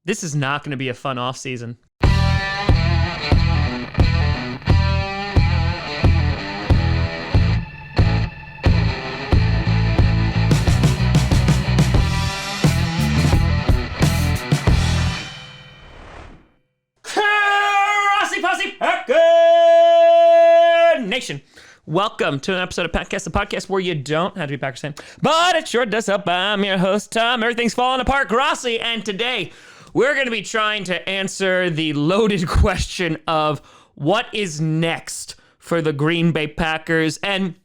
This is not going to be a fun offseason. Grossi Posse Packer Nation. Welcome to an episode of Packcast, the podcast where you don't have to be Packers fan, but it sure does help. I'm your host, Tom. Everything's falling apart, Grossi, and today we're going to be trying to answer the loaded question of what is next for the Green Bay Packers. And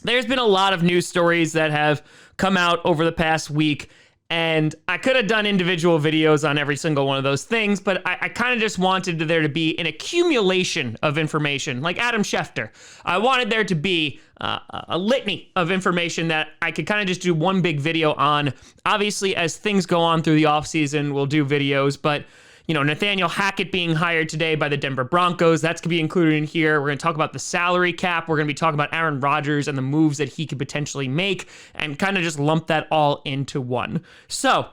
there's been a lot of news stories that have come out over the past week, and I could have done individual videos on every single one of those things, but I kind of just wanted there to be an accumulation of information, like Adam Schefter. I wanted there to be a litany of information that I could kind of just do one big video on. Obviously, as things go on through the offseason, we'll do videos, but you know, Nathaniel Hackett being hired today by the Denver Broncos, that's going to be included in here. We're going to talk about the salary cap. We're going to be talking about Aaron Rodgers and the moves that he could potentially make and kind of just lump that all into one. So,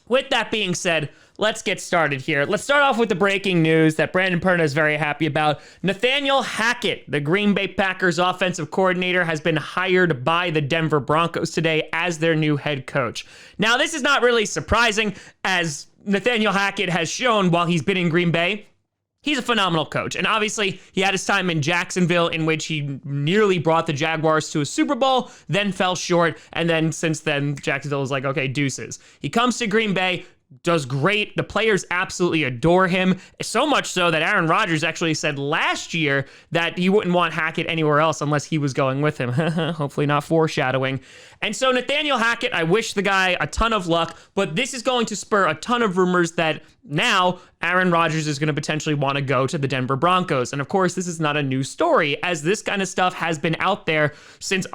with that being said, let's get started here. Let's start off with the breaking news that Brandon Perna is very happy about. Nathaniel Hackett, the Green Bay Packers offensive coordinator, has been hired by the Denver Broncos today as their new head coach. Now, this is not really surprising, as Nathaniel Hackett has shown while he's been in Green Bay. He's a phenomenal coach. And obviously, he had his time in Jacksonville in which he nearly brought the Jaguars to a Super Bowl, then fell short. And then since then, Jacksonville is like, okay, deuces. He comes to Green Bay, does great. The players absolutely adore him. So much so that Aaron Rodgers actually said last year that he wouldn't want Hackett anywhere else unless he was going with him. Hopefully not foreshadowing. And so Nathaniel Hackett, I wish the guy a ton of luck, but this is going to spur a ton of rumors that now Aaron Rodgers is going to potentially want to go to the Denver Broncos. And of course, this is not a new story, as this kind of stuff has been out there since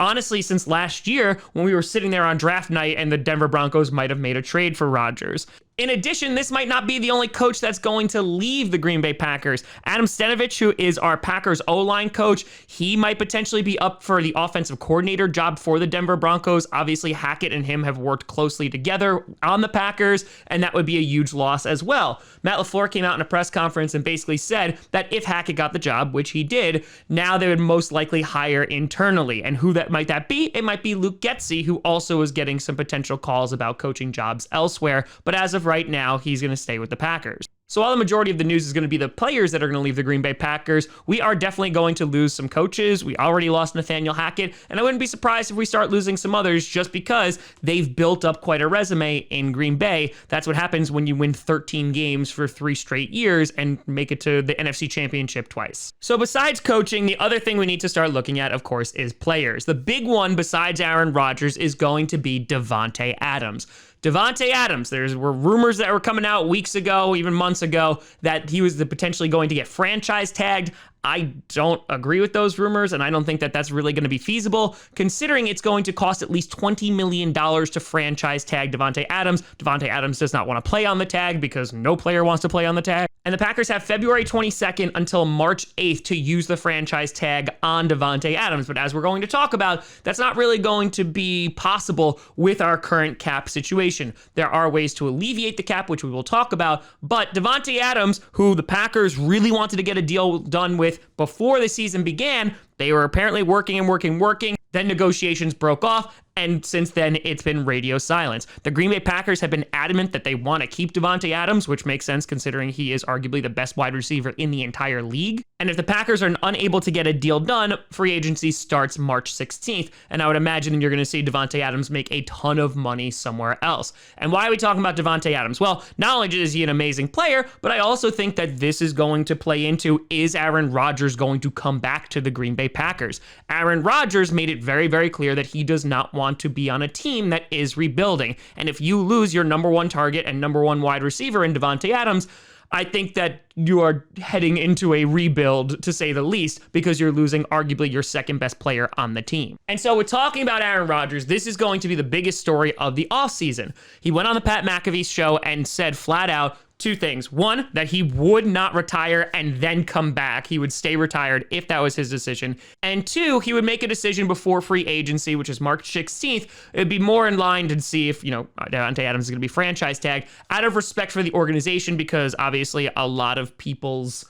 last year when we were sitting there on draft night and the Denver Broncos might have made a trade for Rodgers. In addition, this might not be the only coach that's going to leave the Green Bay Packers. Adam Stenavich, who is our Packers O-line coach, he might potentially be up for the offensive coordinator job for the Denver Broncos. Obviously, Hackett and him have worked closely together on the Packers, and that would be a huge loss as well. Matt LaFleur came out in a press conference and basically said that if Hackett got the job, which he did, now they would most likely hire internally. And who that might be? It might be Luke Getsy, who also is getting some potential calls about coaching jobs elsewhere. But as of right now, he's going to stay with the Packers. So while the majority of the news is going to be the players that are going to leave the Green Bay Packers, we are definitely going to lose some coaches. We already lost Nathaniel Hackett, and I wouldn't be surprised if we start losing some others just because they've built up quite a resume in Green Bay. That's what happens when you win 13 games for 3 straight years and make it to the NFC Championship twice. So besides coaching, the other thing we need to start looking at, of course, is players. The big one besides Aaron Rodgers is going to be Davante Adams. Davante Adams, there were rumors that were coming out weeks ago, even months ago, that he was potentially going to get franchise tagged. I don't agree with those rumors, and I don't think that that's really going to be feasible, considering it's going to cost at least $20 million to franchise tag Davante Adams. Davante Adams does not want to play on the tag because no player wants to play on the tag. And the Packers have February 22nd until March 8th to use the franchise tag on Davante Adams. But as we're going to talk about, that's not really going to be possible with our current cap situation. There are ways to alleviate the cap, which we will talk about. But Davante Adams, who the Packers really wanted to get a deal done with before the season began, they were apparently working. Then negotiations broke off, and since then, it's been radio silence. The Green Bay Packers have been adamant that they want to keep Davante Adams, which makes sense considering he is arguably the best wide receiver in the entire league. And if the Packers are unable to get a deal done, free agency starts March 16th, and I would imagine you're going to see Davante Adams make a ton of money somewhere else. And why are we talking about Davante Adams? Well, not only is he an amazing player, but I also think that this is going to play into, is Aaron Rodgers going to come back to the Green Bay Packers? Aaron Rodgers made it very, very clear that he does not want to be on a team that is rebuilding. And if you lose your number one target and number one wide receiver in Davante Adams, I think that you are heading into a rebuild, to say the least, because you're losing arguably your second best player on the team. And so we're talking about Aaron Rodgers. This is going to be the biggest story of the offseason. He went on the Pat McAfee show and said flat out, two things. One, that he would not retire and then come back. He would stay retired if that was his decision. And two, he would make a decision before free agency, which is March 16th. It'd be more in line to see if, Davante Adams is going to be franchise tagged out of respect for the organization, because obviously a lot of people's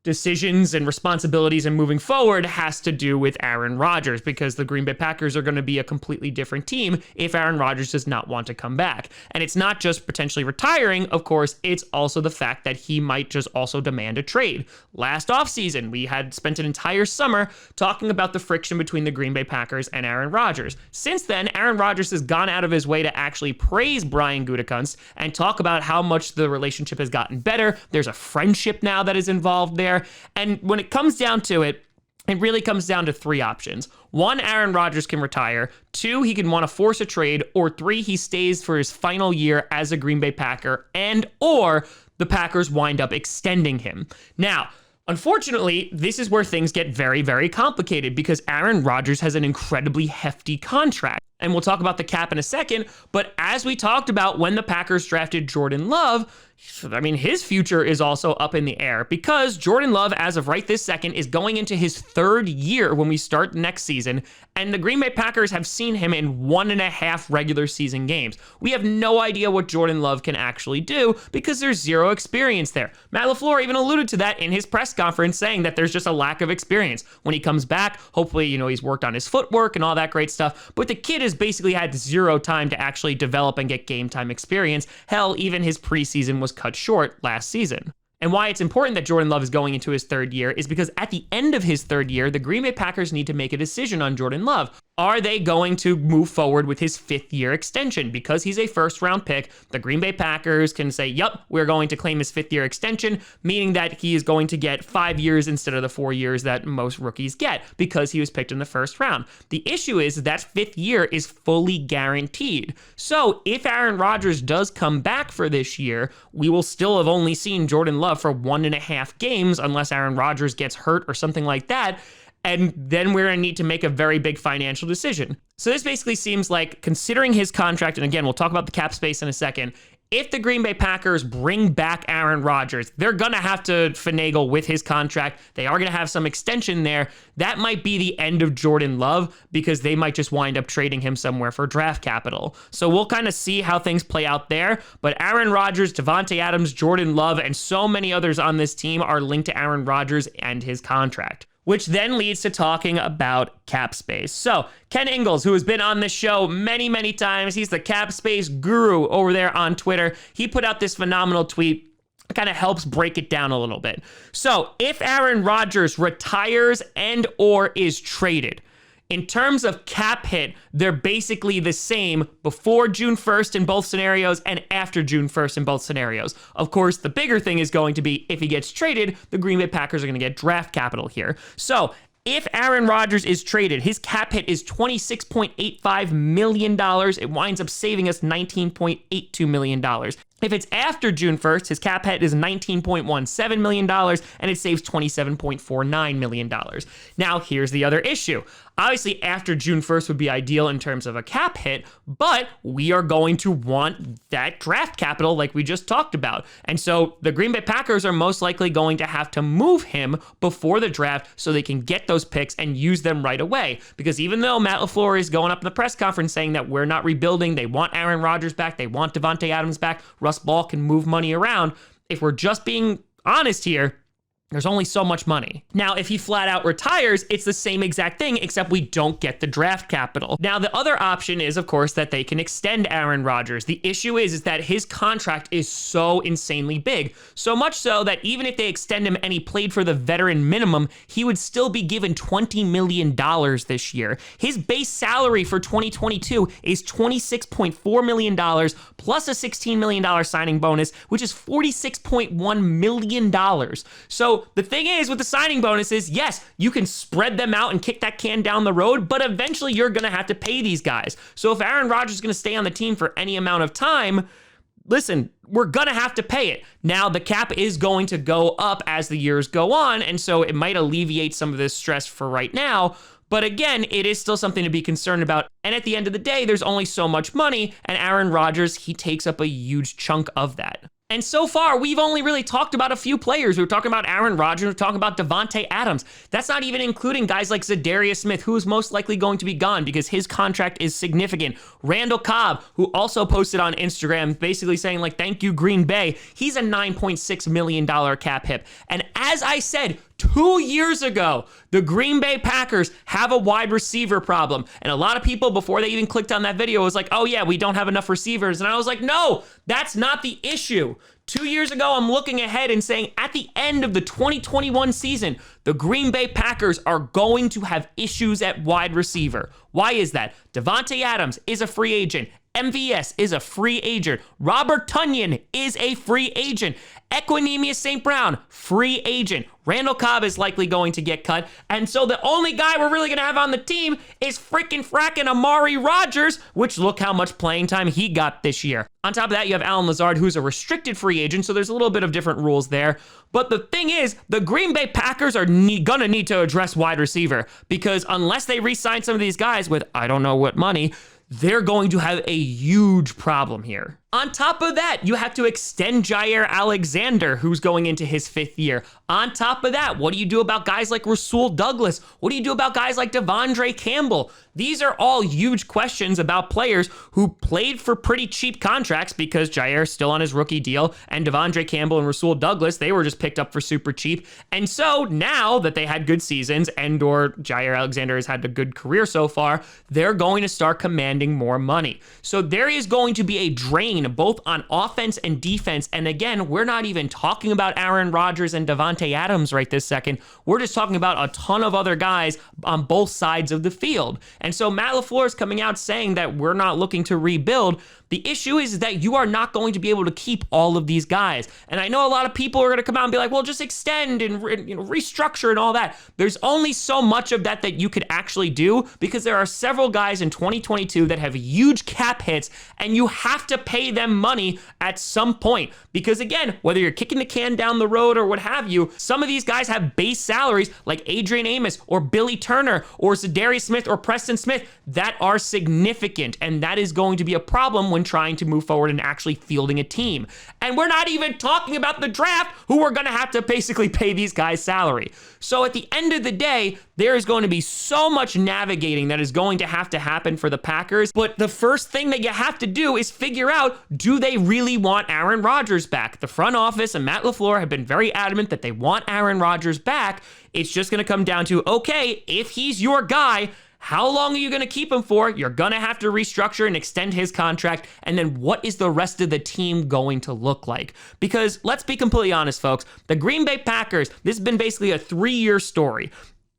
decisions and responsibilities and moving forward has to do with Aaron Rodgers, because the Green Bay Packers are going to be a completely different team if Aaron Rodgers does not want to come back. And it's not just potentially retiring, of course, it's also the fact that he might just also demand a trade. Last offseason, we had spent an entire summer talking about the friction between the Green Bay Packers and Aaron Rodgers. Since then, Aaron Rodgers has gone out of his way to actually praise Brian Gutekunst and talk about how much the relationship has gotten better. There's a friendship now that is involved there. And when it comes down to it, it really comes down to three options. One, Aaron Rodgers can retire. Two, he can want to force a trade. Or three, he stays for his final year as a Green Bay Packer, and or the Packers wind up extending him. Now, unfortunately, this is where things get very, very complicated, because Aaron Rodgers has an incredibly hefty contract. And we'll talk about the cap in a second, but as we talked about when the Packers drafted Jordan Love, his future is also up in the air, because Jordan Love, as of right this second, is going into his third year when we start next season, and the Green Bay Packers have seen him in 1.5 regular season games. We have no idea what Jordan Love can actually do, because there's zero experience there. Matt LaFleur even alluded to that in his press conference, saying that there's just a lack of experience. When he comes back, hopefully, he's worked on his footwork and all that great stuff, but the kid has basically had zero time to actually develop and get game time experience. Hell, even his preseason was cut short last season. And why it's important that Jordan Love is going into his third year is because at the end of his third year, the Green Bay Packers need to make a decision on Jordan Love. Are they going to move forward with his 5th year extension? Because he's a first-round pick, the Green Bay Packers can say, yep, we're going to claim his 5th year extension, meaning that he is going to get 5 years instead of the 4 years that most rookies get, because he was picked in the first round. The issue is that 5th year is fully guaranteed. So if Aaron Rodgers does come back for this year, we will still have only seen Jordan Love for 1.5 games, unless Aaron Rodgers gets hurt or something like that. And then we're going to need to make a very big financial decision. So this basically seems like, considering his contract, and again, we'll talk about the cap space in a second, if the Green Bay Packers bring back Aaron Rodgers, they're going to have to finagle with his contract. They are going to have some extension there. That might be the end of Jordan Love, because they might just wind up trading him somewhere for draft capital. So we'll kind of see how things play out there. But Aaron Rodgers, Davante Adams, Jordan Love, and so many others on this team are linked to Aaron Rodgers and his contract, which then leads to talking about cap space. So Ken Ingalls, who has been on this show many, many times, he's the cap space guru over there on Twitter. He put out this phenomenal tweet. It kind of helps break it down a little bit. So if Aaron Rodgers retires and or is traded, in terms of cap hit, they're basically the same before June 1st in both scenarios and after June 1st in both scenarios. Of course, the bigger thing is going to be, if he gets traded, the Green Bay Packers are going to get draft capital here. So if Aaron Rodgers is traded, his cap hit is $26.85 million. It winds up saving us $19.82 million. If it's after June 1st, his cap hit is $19.17 million, and it saves $27.49 million. Now, here's the other issue. Obviously, after June 1st would be ideal in terms of a cap hit, but we are going to want that draft capital like we just talked about. And so the Green Bay Packers are most likely going to have to move him before the draft so they can get those picks and use them right away. Because even though Matt LaFleur is going up in the press conference saying that we're not rebuilding, they want Aaron Rodgers back, they want Davante Adams back, Russ Ball can move money around. If we're just being honest here, there's only so much money. Now, if he flat out retires, it's the same exact thing, except we don't get the draft capital. Now, the other option is, of course, that they can extend Aaron Rodgers. The issue is that his contract is so insanely big. So much so that even if they extend him and he played for the veteran minimum, he would still be given $20 million this year. His base salary for 2022 is $26.4 million plus a $16 million signing bonus, which is $46.1 million. So the thing is with the signing bonuses, yes, you can spread them out and kick that can down the road, but eventually you're going to have to pay these guys. So if Aaron Rodgers is going to stay on the team for any amount of time, listen, we're going to have to pay it. Now, the cap is going to go up as the years go on, and so it might alleviate some of this stress for right now. But again, it is still something to be concerned about. And at the end of the day, there's only so much money, and Aaron Rodgers, he takes up a huge chunk of that. And so far, we've only really talked about a few players. We were talking about Aaron Rodgers, we were talking about Davante Adams. That's not even including guys like Zadarius Smith, who is most likely going to be gone because his contract is significant. Randall Cobb, who also posted on Instagram basically saying like, thank you, Green Bay. He's a $9.6 million cap hit. And as I said 2 years ago, the Green Bay Packers have a wide receiver problem. And a lot of people, before they even clicked on that video, was like, oh yeah, we don't have enough receivers. And I was like, no, that's not the issue. 2 years ago, I'm looking ahead and saying at the end of the 2021 season, the Green Bay Packers are going to have issues at wide receiver. Why is that? Davante Adams is a free agent. MVS is a free agent. Robert Tonyan is a free agent. Equanimeous St. Brown, free agent. Randall Cobb is likely going to get cut. And so the only guy we're really going to have on the team is freaking fracking Amari Rodgers, which look how much playing time he got this year. On top of that, you have Allen Lazard, who's a restricted free agent, so there's a little bit of different rules there. But the thing is, the Green Bay Packers are gonna need to address wide receiver, because unless they re-sign some of these guys with I don't know what money, they're going to have a huge problem here. On top of that, you have to extend Jair Alexander, who's going into his 5th year. On top of that, what do you do about guys like Rasul Douglas? What do you do about guys like Devondre Campbell? These are all huge questions about players who played for pretty cheap contracts because Jair's still on his rookie deal, and Devondre Campbell and Rasul Douglas, they were just picked up for super cheap. And so now that they had good seasons and or Jair Alexander has had a good career so far, they're going to start commanding more money. So there is going to be a drain both on offense and defense. And again, we're not even talking about Aaron Rodgers and Davante Adams right this second. We're just talking about a ton of other guys on both sides of the field. And so Matt LaFleur is coming out saying that we're not looking to rebuild. The issue is that you are not going to be able to keep all of these guys. And I know a lot of people are going to come out and be like, well, just extend and restructure and all that. There's only so much of that you could actually do, because there are several guys in 2022 that have huge cap hits, and you have to pay them money at some point. Because again, whether you're kicking the can down the road or what have you, some of these guys have base salaries like Adrian Amos or Billy Turner or Zadarius Smith or Preston Smith that are significant. And that is going to be a problem when trying to move forward and actually fielding a team. And we're not even talking about the draft, who are going to have to basically pay these guys salary. So at the end of the day, there is going to be so much navigating that is going to have to happen for the Packers. But the first thing that you have to do is figure out, do they really want Aaron Rodgers back? The front office and Matt LaFleur have been very adamant that they want Aaron Rodgers back. It's just going to come down to, okay, if he's your guy, how long are you going to keep him for? You're going to have to restructure and extend his contract. And then what is the rest of the team going to look like? Because let's be completely honest, folks, the Green Bay Packers, this has been basically a 3-year story.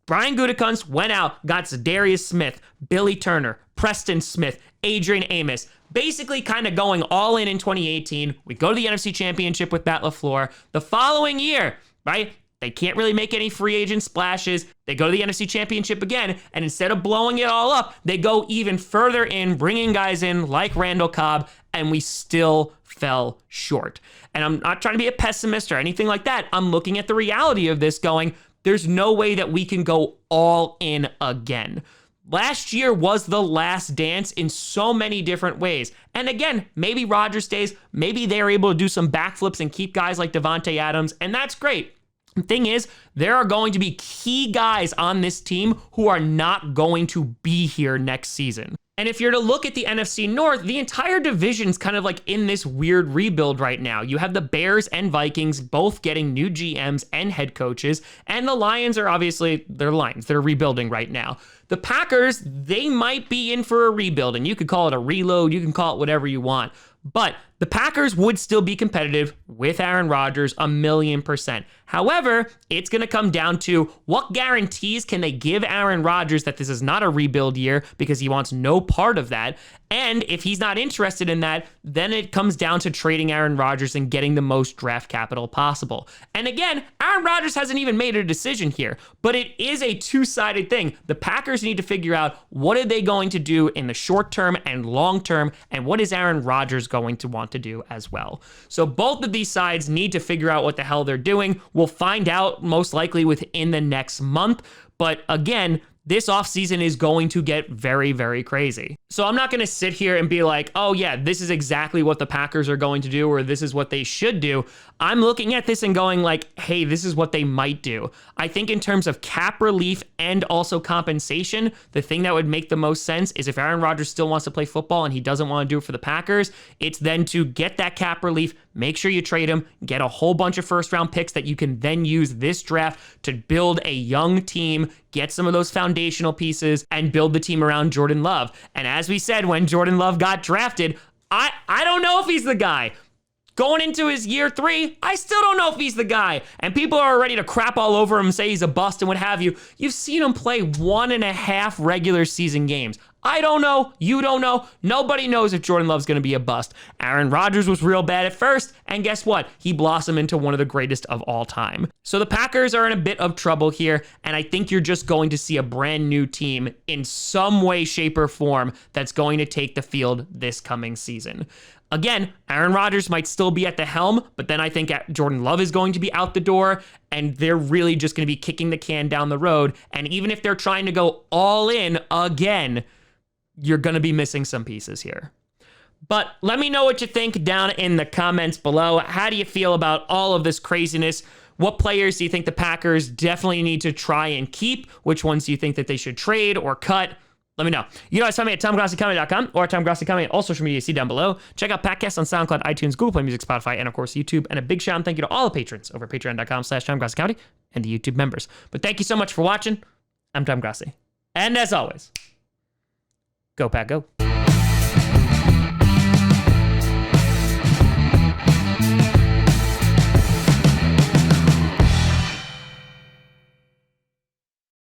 Brian Gutekunst went out, got Zadarius Smith, Billy Turner, Preston Smith, Adrian Amos, basically kind of going all in 2018. We go to the NFC Championship with Matt LaFleur. The following year, right? They can't really make any free agent splashes. They go to the NFC Championship again, and instead of blowing it all up, they go even further in, bringing guys in like Randall Cobb, and we still fell short. And I'm not trying to be a pessimist or anything like that. I'm looking at the reality of this going, there's no way that we can go all in again. Last year was the last dance in so many different ways. And again, maybe Rodgers stays, maybe they're able to do some backflips and keep guys like Davante Adams, and that's great. The thing is, there are going to be key guys on this team who are not going to be here next season. And if you're to look at the NFC North, the entire division's kind of like in this weird rebuild right now. You have the Bears and Vikings both getting new GMs and head coaches, and the Lions are obviously, they're Lions. They're rebuilding right now. The Packers, they might be in for a rebuild, and you could call it a reload, you can call it whatever you want. But the Packers would still be competitive with Aaron Rodgers 1,000,000%. However, it's going to come down to what guarantees can they give Aaron Rodgers that this is not a rebuild year, because he wants no part of that. And if he's not interested in that, then it comes down to trading Aaron Rodgers and getting the most draft capital possible. And again, Aaron Rodgers hasn't even made a decision here, but it is a two-sided thing. The Packers need to figure out, what are they going to do in the short term and long term, and what is Aaron Rodgers going to want to do as well. So both of these sides need to figure out what the hell they're doing. We'll find out most likely within the next month. But again, this offseason is going to get very, very crazy. So I'm not going to sit here and be like, oh yeah, this is exactly what the Packers are going to do, or this is what they should do. I'm looking at this and going like, hey, this is what they might do. I think in terms of cap relief and also compensation, the thing that would make the most sense is if Aaron Rodgers still wants to play football and he doesn't want to do it for the Packers, it's then to get that cap relief, make sure you trade him, get a whole bunch of first round picks that you can then use this draft to build a young team, get some of those foundational pieces, and build the team around Jordan Love. And as we said, when Jordan Love got drafted, I don't know if he's the guy. Going into his year 3, I still don't know if he's the guy. And people are ready to crap all over him, say he's a bust and what have you. You've seen him play 1.5 regular season games. I don't know. You don't know. Nobody knows if Jordan Love's going to be a bust. Aaron Rodgers was real bad at first, and guess what? He blossomed into one of the greatest of all time. So the Packers are in a bit of trouble here, and I think you're just going to see a brand new team in some way, shape, or form that's going to take the field this coming season. Again, Aaron Rodgers might still be at the helm, but then I think Jordan Love is going to be out the door, and they're really just going to be kicking the can down the road. And even if they're trying to go all in again, you're going to be missing some pieces here. But let me know what you think down in the comments below. How do you feel about all of this craziness? What players do you think the Packers definitely need to try and keep? Which ones do you think that they should trade or cut? Let me know. You know, find me at TomGrossiComedy.com or TomGrossiComedy on all social media. See down below. Check out podcasts on SoundCloud, iTunes, Google Play Music, Spotify, and of course YouTube. And a big shout out and thank you to all the patrons over at patreon.com/TomGrossiComedy and the YouTube members. But thank you so much for watching. I'm Tom Grossi. And as always, go Pack, go.